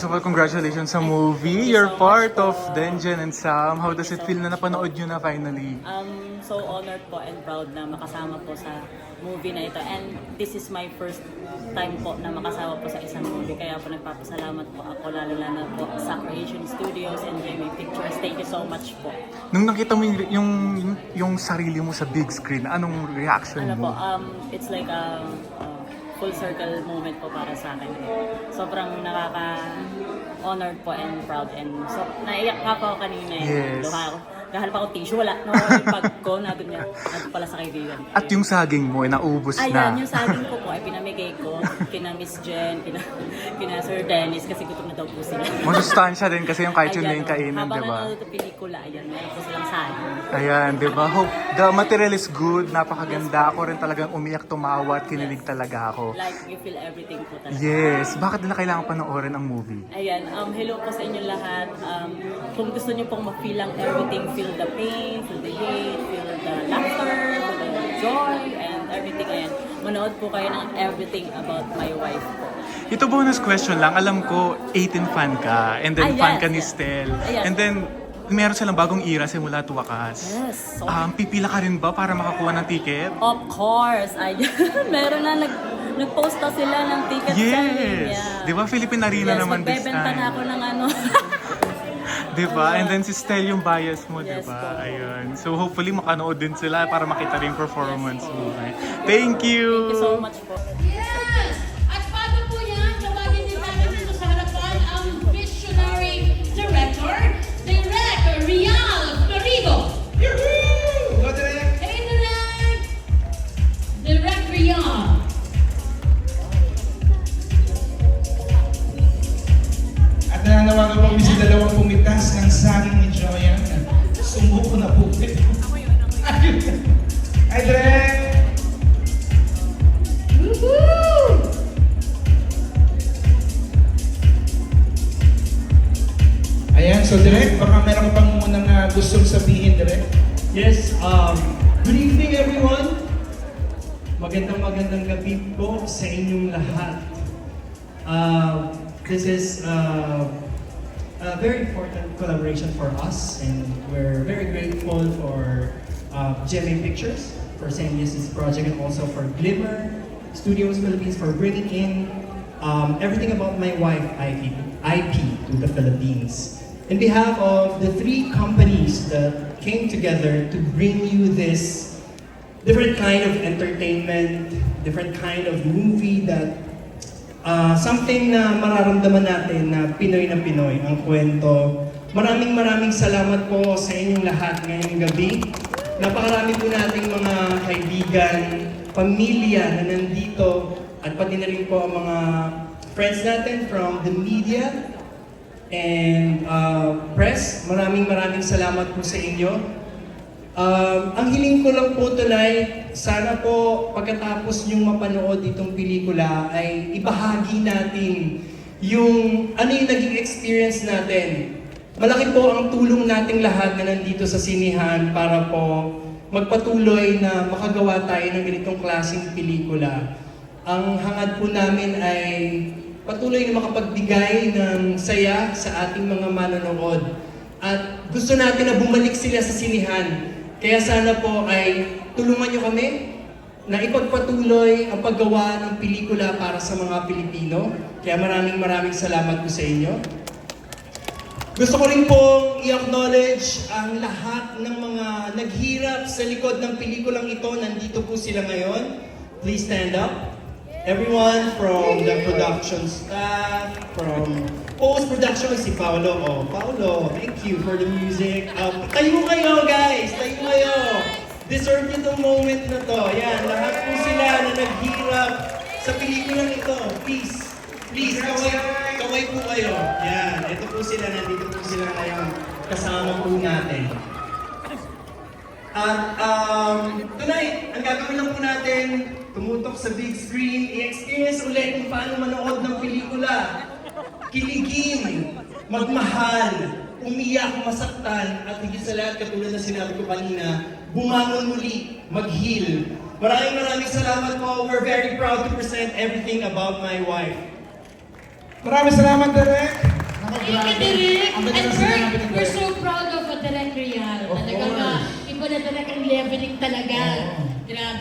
So, congratulations sa movie. You're part of Denjen and Sam. How does it feel na napanood nyo na finally? So honored po and proud na makasama po sa movie na ito. And this is my first time po na makasama po sa isang movie. Kaya po nagpapasalamat po ako lalo-lalo po sa Creation Studios and JMA Pictures. Thank you so much po. Nung nakita mo yung sarili mo sa big screen, anong reaction Ano po, mo? it's like a full circle moment po para sa akin. Sobrang nakaka-honored po and proud and so naiyak pa po kanina. Yes. Luha ako. Gahalap ako tissue, wala. Yung bag ko, nandun pala sa kaibigan. At yung saging mo, naubos na. Ayan, yung saging ko po ay pinamigay ko kina Miss Jen, kina Sir Dennis kasi gutom na daw po sila. Masustansya din kasi yung kahit yun na yung kainin, habang di ba? nanonood ng pelikula, ayan, meron po silang saging. Ayan, di ba? Hope the material is good, napakaganda. Ako rin talagang umiyak, tumawa at kinilig talaga ako. Like, you feel everything po talaga. Yes, bakit nila kailangan panoorin ang movie? Ayan, hello po sa inyo lahat. Kung gusto niyo pong ma-feel ang everything, feel the pain, feel the hate, feel the laughter, feel the joy, and everything. Ayan, manood po kayo ng Everything About My Wife po. Ito bonus question lang, alam ko 18 fan ka, and then Yes, fan ka ni yes. Stel, Ayan. and then meron silang bagong era simula at wakas. Yes. So, Pipila ka rin ba para makakuha ng ticket? of course, ayan. Meron na nag-post na sila ng ticket selling. Yes! Di ba Philippine Arena naman this magbebenta na time? ako ng ano. Di ba? And then si Stel yung bias mo, di Yes ba? po. Ayun. So hopefully makanood din sila para makita rin yung performance mo. Thank you! Thank you so much po. Yes! At bago po yan, tawagin din natin dito sa harapan ang visionary director, Direk Rial Florido. Yuhuu! Go direct! Hey, Direk! Direk Rial. At nananawagan po kami sa dalawang pumitas ng saging ni Joyan. Sumbo ko na po. Ayun. Hi, Direk! Woohoo! Ayan, so Direk, baka meron ka pang munang gustong sabihin, Direk? Yes, good evening everyone. Magandang gabi po sa inyong lahat. This is a very important collaboration for us and we're very grateful for GMA Pictures for saying yes to this project and also for Glimmer Studios Philippines for bringing in everything about my wife IP to the Philippines. In behalf of the three companies that came together to bring you this different kind of entertainment, different kind of movie that something na mararamdaman natin na Pinoy ang kwento. Maraming salamat po sa inyong lahat ngayong gabi. Napakarami po nating mga kaibigan, pamilya na nandito at pati na rin po ang mga friends natin from the media and press. Maraming salamat po sa inyo. Ang hiling ko lang po tonight, sana po pagkatapos nyong mapanood itong pelikula ay ibahagi natin yung ano yung naging experience natin. Malaki po ang tulong nating lahat na nandito sa sinihan para po magpatuloy na makagawa tayo ng ganitong klaseng pelikula. Ang hangad po namin ay patuloy na makapagbigay ng saya sa ating mga manonood. At gusto natin na bumalik sila sa sinihan. Kaya sana po ay tulungan nyo kami na ipagpatuloy ang paggawa ng pelikula para sa mga Pilipino. Kaya maraming salamat po sa inyo. Gusto ko rin pong i-acknowledge ang lahat ng mga naghirap sa likod ng pelikulang ito. Nandito po sila ngayon. Please stand up. Everyone from the production staff, from post-production, si Paolo. Oh, Paolo, thank you for the music. Tayo kayo, guys! Tayo kayo! Deserve nyo itong moment na to. Yan, lahat po sila na naghirap sa pelikulang ito. Please, kaway po kayo. Yan, ito po sila, nandito po sila ngayon. Kasama po natin. At tonight, ang gagawin lang po natin, tumutok sa big screen, i-experience ulit kung paano manood ng pelikula. Kiligin, magmahal, umiyak, masaktan, at higit sa lahat, katulad na sinabi ko kanina, bumangon muli, mag-heal. Maraming salamat po. We're very proud to present Everything About My Wife. Maraming salamat, Direk!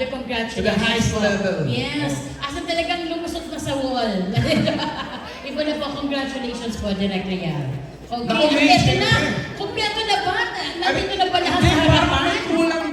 congratulations. To the highest po. level. Yes. Asa talagang lumusot na sa wall. Iba na po, congratulations po, Direk Rial. Okay, Naku, kompleto Grace, na. Kompleto na ba? Nandito na ba lahat Hindi, sa parang harapan? kulang